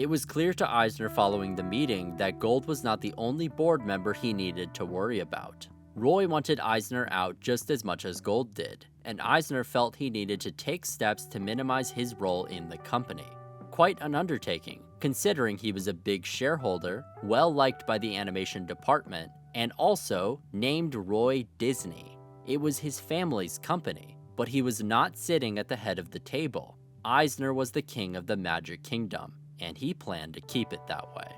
It was clear to Eisner following the meeting that Gold was not the only board member he needed to worry about. Roy wanted Eisner out just as much as Gold did, and Eisner felt he needed to take steps to minimize his role in the company. Quite an undertaking, considering he was a big shareholder, well liked by the animation department, and also named Roy Disney. It was his family's company, but he was not sitting at the head of the table. Eisner was the king of the Magic Kingdom, and he planned to keep it that way.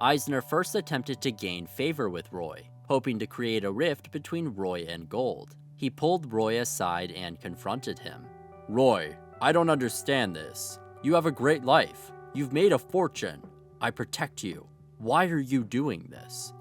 Eisner first attempted to gain favor with Roy, hoping to create a rift between Roy and Gold. He pulled Roy aside and confronted him. "Roy, I don't understand this. You have a great life. You've made a fortune. I protect you. Why are you doing this?"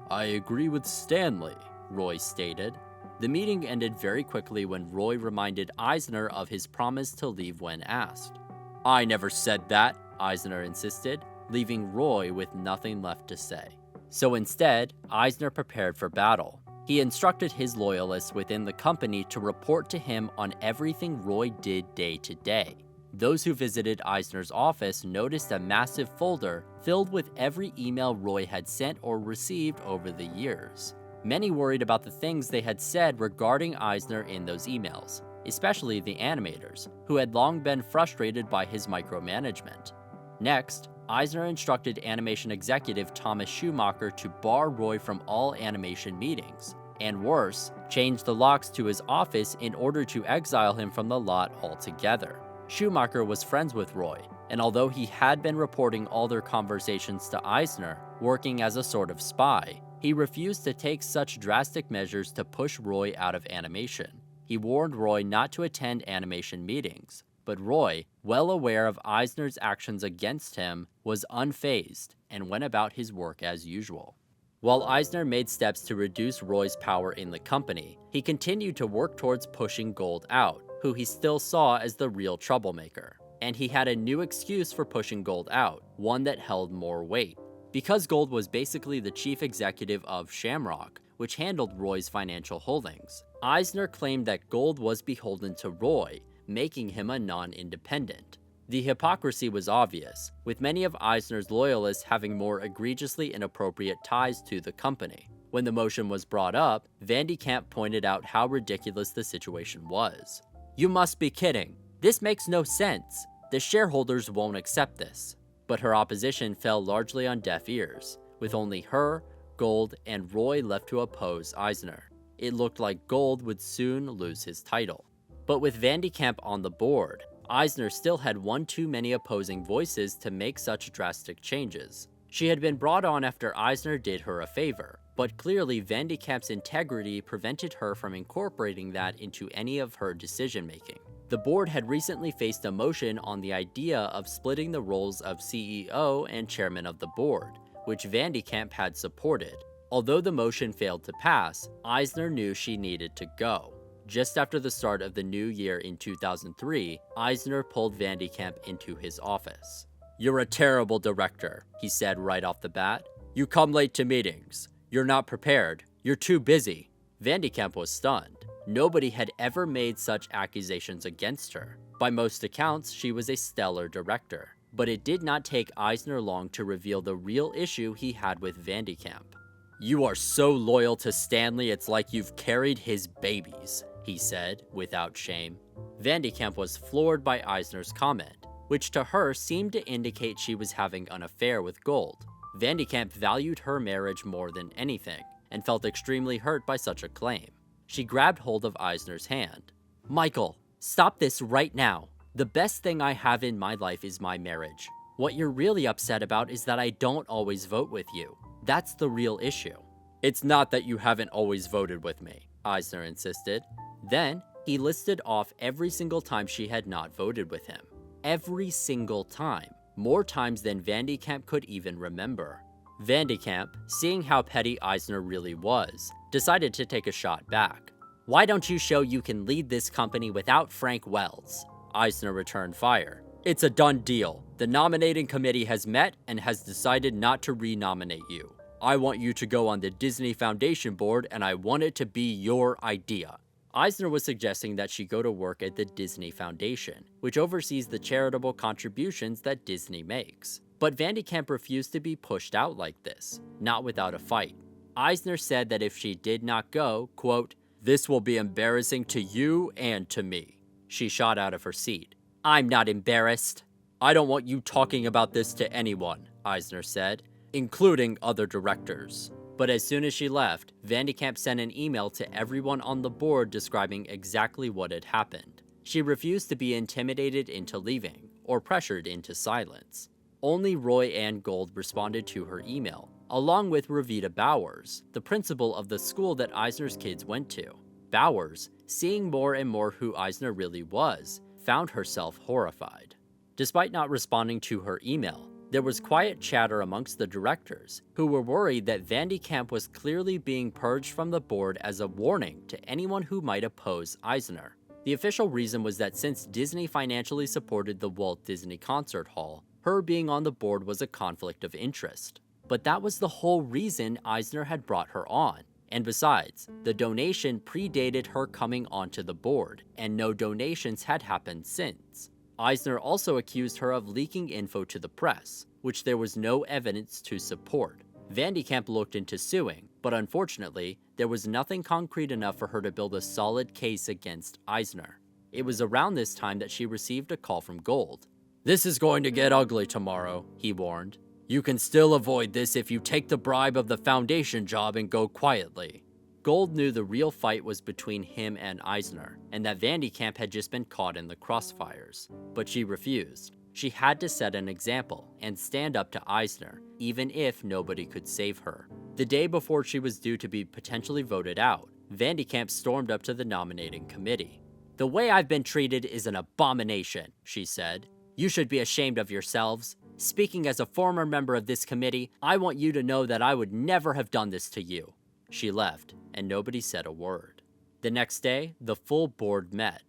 "I agree with Stanley," Roy stated. The meeting ended very quickly when Roy reminded Eisner of his promise to leave when asked. "I never said that," Eisner insisted, leaving Roy with nothing left to say. So instead, Eisner prepared for battle. He instructed his loyalists within the company to report to him on everything Roy did day to day. Those who visited Eisner's office noticed a massive folder filled with every email Roy had sent or received over the years. Many worried about the things they had said regarding Eisner in those emails, especially the animators, who had long been frustrated by his micromanagement. Next, Eisner instructed animation executive Thomas Schumacher to bar Roy from all animation meetings, and worse, change the locks to his office in order to exile him from the lot altogether. Schumacher was friends with Roy, and although he had been reporting all their conversations to Eisner, working as a sort of spy, he refused to take such drastic measures to push Roy out of animation. He warned Roy not to attend animation meetings, but Roy, well aware of Eisner's actions against him, was unfazed and went about his work as usual. While Eisner made steps to reduce Roy's power in the company, he continued to work towards pushing Gold out, who he still saw as the real troublemaker. And he had a new excuse for pushing Gold out, one that held more weight. Because Gold was basically the chief executive of Shamrock, which handled Roy's financial holdings, Eisner claimed that Gold was beholden to Roy, making him a non-independent. The hypocrisy was obvious, with many of Eisner's loyalists having more egregiously inappropriate ties to the company. When the motion was brought up, Vandy Camp pointed out how ridiculous the situation was. "You must be kidding. This makes no sense. The shareholders won't accept this." But her opposition fell largely on deaf ears, with only her, Gold, and Roy left to oppose Eisner. It looked like Gold would soon lose his title. But with Vandy Camp on the board, Eisner still had one too many opposing voices to make such drastic changes. She had been brought on after Eisner did her a favor, but clearly Vandy Camp's integrity prevented her from incorporating that into any of her decision-making. The board had recently faced a motion on the idea of splitting the roles of CEO and chairman of the board, which Vandy Camp had supported. Although the motion failed to pass, Eisner knew she needed to go. Just after the start of the new year in 2003, Eisner pulled Vandy Camp into his office. "You're a terrible director," he said right off the bat. "You come late to meetings. You're not prepared. You're too busy." Vandy Camp was stunned. Nobody had ever made such accusations against her. By most accounts, she was a stellar director. But it did not take Eisner long to reveal the real issue he had with Vandy Camp. "You are so loyal to Stanley, it's like you've carried his babies," he said, without shame. Vandy Camp was floored by Eisner's comment, which to her seemed to indicate she was having an affair with Gold. Vandy Camp valued her marriage more than anything, and felt extremely hurt by such a claim. She grabbed hold of Eisner's hand. "Michael, stop this right now. The best thing I have in my life is my marriage. What you're really upset about is that I don't always vote with you. That's the real issue." "It's not that you haven't always voted with me," Eisner insisted. Then, he listed off every single time she had not voted with him. Every single time. More times than Vandy Camp could even remember. Vandy Camp, seeing how petty Eisner really was, decided to take a shot back. "Why don't you show you can lead this company without Frank Wells?" Eisner returned fire. "It's a done deal. The nominating committee has met and has decided not to renominate you. I want you to go on the Disney Foundation board, and I want it to be your idea." Eisner was suggesting that she go to work at the Disney Foundation, which oversees the charitable contributions that Disney makes. But Vandy Camp refused to be pushed out like this, not without a fight. Eisner said that if she did not go, quote, "This will be embarrassing to you and to me." She shot out of her seat. "I'm not embarrassed." "I don't want you talking about this to anyone," Eisner said, "including other directors." But as soon as she left, Vandy Camp sent an email to everyone on the board describing exactly what had happened. She refused to be intimidated into leaving, or pressured into silence. Only Roy and Gold responded to her email, along with Revita Bowers, the principal of the school that Eisner's kids went to. Bowers, seeing more and more who Eisner really was, found herself horrified. Despite not responding to her email, there was quiet chatter amongst the directors, who were worried that Vandy Camp was clearly being purged from the board as a warning to anyone who might oppose Eisner. The official reason was that since Disney financially supported the Walt Disney Concert Hall, her being on the board was a conflict of interest. But that was the whole reason Eisner had brought her on. And besides, the donation predated her coming onto the board, and no donations had happened since. Eisner also accused her of leaking info to the press, which there was no evidence to support. Vandy Camp looked into suing, but unfortunately, there was nothing concrete enough for her to build a solid case against Eisner. It was around this time that she received a call from Gold. "This is going to get ugly tomorrow," he warned. "You can still avoid this if you take the bribe of the foundation job and go quietly." Gold knew the real fight was between him and Eisner, and that Vandy Camp had just been caught in the crossfires. But she refused. She had to set an example and stand up to Eisner, even if nobody could save her. The day before she was due to be potentially voted out, Vandy Camp stormed up to the nominating committee. "The way I've been treated is an abomination," she said. "You should be ashamed of yourselves. Speaking as a former member of this committee, I want you to know that I would never have done this to you." She left, and nobody said a word. The next day, the full board met.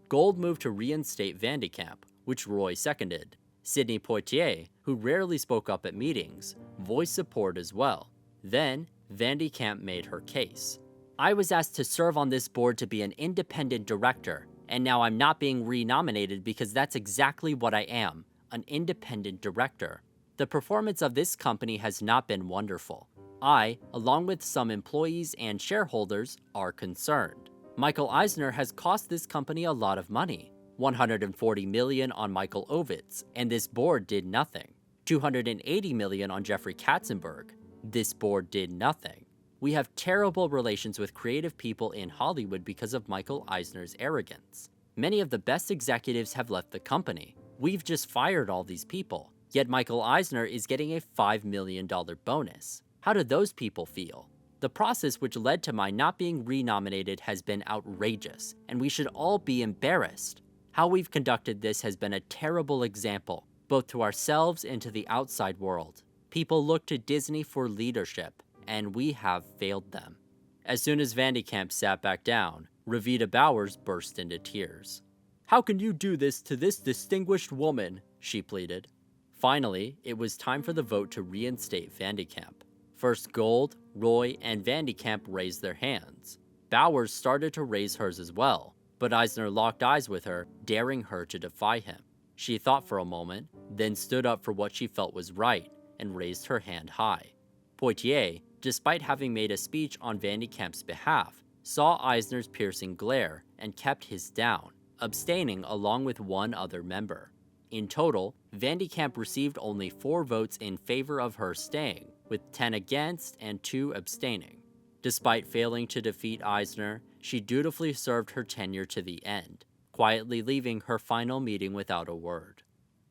Gold moved to reinstate Vandy Camp, which Roy seconded. Sidney Poitier, who rarely spoke up at meetings, voiced support as well. Then, Vandy Camp made her case. "I was asked to serve on this board to be an independent director, and now I'm not being renominated because that's exactly what I am, an independent director. The performance of this company has not been wonderful. I, along with some employees and shareholders, are concerned. Michael Eisner has cost this company a lot of money. $140 million on Michael Ovitz, and this board did nothing. $280 million on Jeffrey Katzenberg. This board did nothing. We have terrible relations with creative people in Hollywood because of Michael Eisner's arrogance. Many of the best executives have left the company. We've just fired all these people, yet Michael Eisner is getting a $5 million bonus. How do those people feel? The process which led to my not being renominated has been outrageous, and we should all be embarrassed. How we've conducted this has been a terrible example, both to ourselves and to the outside world. People look to Disney for leadership, and we have failed them." As soon as Vandy Camp sat back down, Revita Bowers burst into tears. "How can you do this to this distinguished woman?" she pleaded. Finally, it was time for the vote to reinstate Vandy Camp. First Gold, Roy, and Vandy Camp raised their hands. Bowers started to raise hers as well, but Eisner locked eyes with her, daring her to defy him. She thought for a moment, then stood up for what she felt was right, and raised her hand high. Poitier, despite having made a speech on Vandy Camp's behalf, saw Eisner's piercing glare and kept his down, abstaining along with one other member. In total, Vandy Camp received only 4 votes in favor of her staying, with 10 against and 2 abstaining. Despite failing to defeat Eisner, she dutifully served her tenure to the end, quietly leaving her final meeting without a word.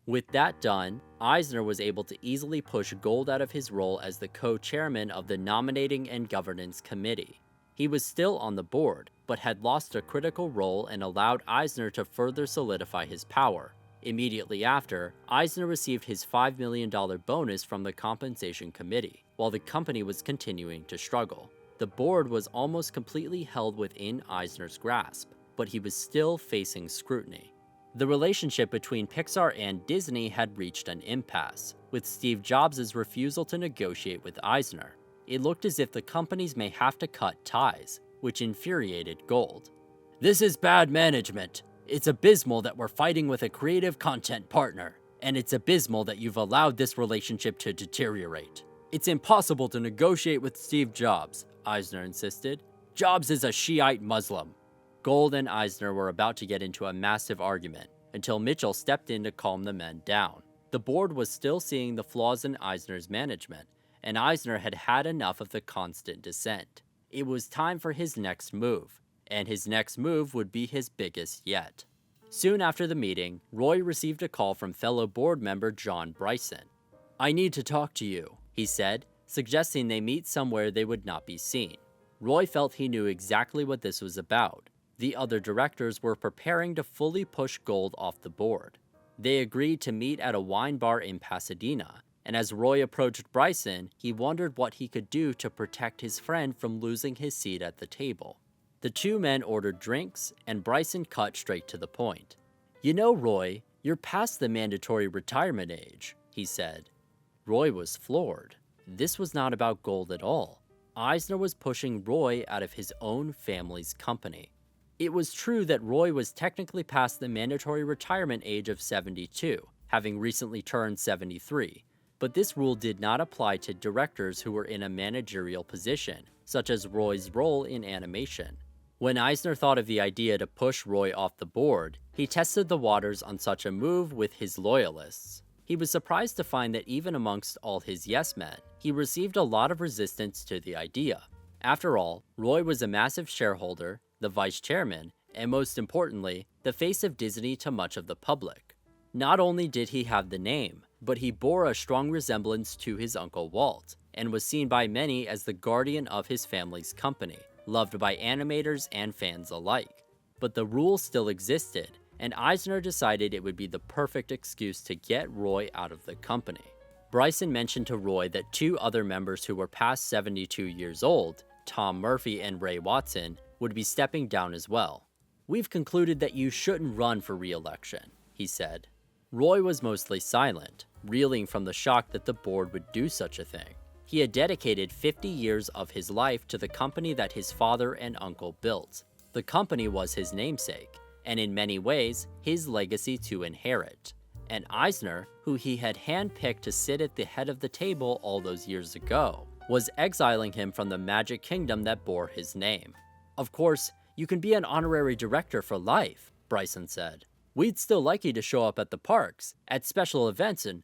With that done, Eisner was able to easily push Gold out of his role as the co-chairman of the Nominating and Governance Committee. He was still on the board, but had lost a critical role and allowed Eisner to further solidify his power. Immediately after, Eisner received his $5 million bonus from the Compensation Committee, while the company was continuing to struggle. The board was almost completely held within Eisner's grasp, but he was still facing scrutiny. The relationship between Pixar and Disney had reached an impasse, with Steve Jobs' refusal to negotiate with Eisner. It looked as if the companies may have to cut ties, which infuriated Gold. "This is bad management. It's abysmal that we're fighting with a creative content partner. and it's abysmal that you've allowed this relationship to deteriorate. It's impossible to negotiate with Steve Jobs, Eisner insisted. Jobs is a Shiite Muslim. Gold and Eisner were about to get into a massive argument until Mitchell stepped in to calm the men down. The board was still seeing the flaws in Eisner's management, and Eisner had had enough of the constant dissent. It was time for his next move, and his next move would be his biggest yet. Soon after the meeting, Roy received a call from fellow board member John Bryson. "I need to talk to you," he said, suggesting they meet somewhere they would not be seen. Roy felt he knew exactly what this was about. The other directors were preparing to fully push Gold off the board. They agreed to meet at a wine bar in Pasadena, and as Roy approached Bryson, he wondered what he could do to protect his friend from losing his seat at the table. The two men ordered drinks, and Bryson cut straight to the point. "You know, Roy, you're past the mandatory retirement age," he said. Roy was floored. This was not about Gold at all. Eisner was pushing Roy out of his own family's company. It was true that Roy was technically past the mandatory retirement age of 72, having recently turned 73, but this rule did not apply to directors who were in a managerial position, such as Roy's role in animation. When Eisner thought of the idea to push Roy off the board, he tested the waters on such a move with his loyalists. He was surprised to find that even amongst all his yes men, he received a lot of resistance to the idea. After all, Roy was a massive shareholder, the vice chairman, and most importantly, the face of Disney to much of the public. Not only did he have the name, but he bore a strong resemblance to his uncle Walt, and was seen by many as the guardian of his family's company, loved by animators and fans alike. But the rule still existed, and Eisner decided it would be the perfect excuse to get Roy out of the company. Bryson mentioned to Roy that two other members who were past 72 years old, Tom Murphy and Ray Watson, would be stepping down as well. "We've concluded that you shouldn't run for re-election," he said. Roy was mostly silent, reeling from the shock that the board would do such a thing. He had dedicated 50 years of his life to the company that his father and uncle built. The company was his namesake, and in many ways, his legacy to inherit. And Eisner, who he had handpicked to sit at the head of the table all those years ago, was exiling him from the Magic Kingdom that bore his name. "Of course, you can be an honorary director for life," Bryson said. "We'd still like you to show up at the parks, at special events and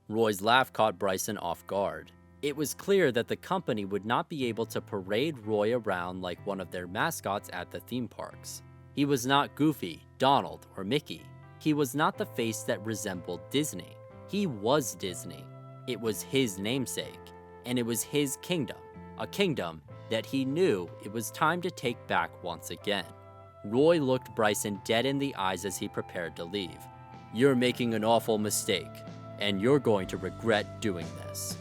Roy's laugh caught Bryson off guard. It was clear that the company would not be able to parade Roy around like one of their mascots at the theme parks. He was not Goofy, Donald, or Mickey. He was not the face that resembled Disney. He was Disney. It was his namesake, and it was his kingdom, a kingdom that he knew it was time to take back once again. Roy looked Bryson dead in the eyes as he prepared to leave. "You're making an awful mistake, and you're going to regret doing this."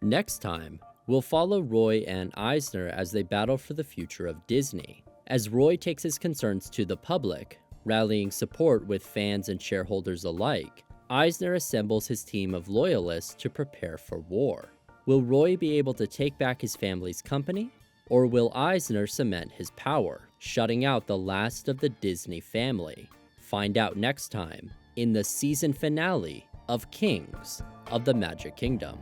Next time, we'll follow Roy and Eisner as they battle for the future of Disney. As Roy takes his concerns to the public, rallying support with fans and shareholders alike, Eisner assembles his team of loyalists to prepare for war. Will Roy be able to take back his family's company? Or will Eisner cement his power, shutting out the last of the Disney family? Find out next time in the season finale of Kings of the Magic Kingdom.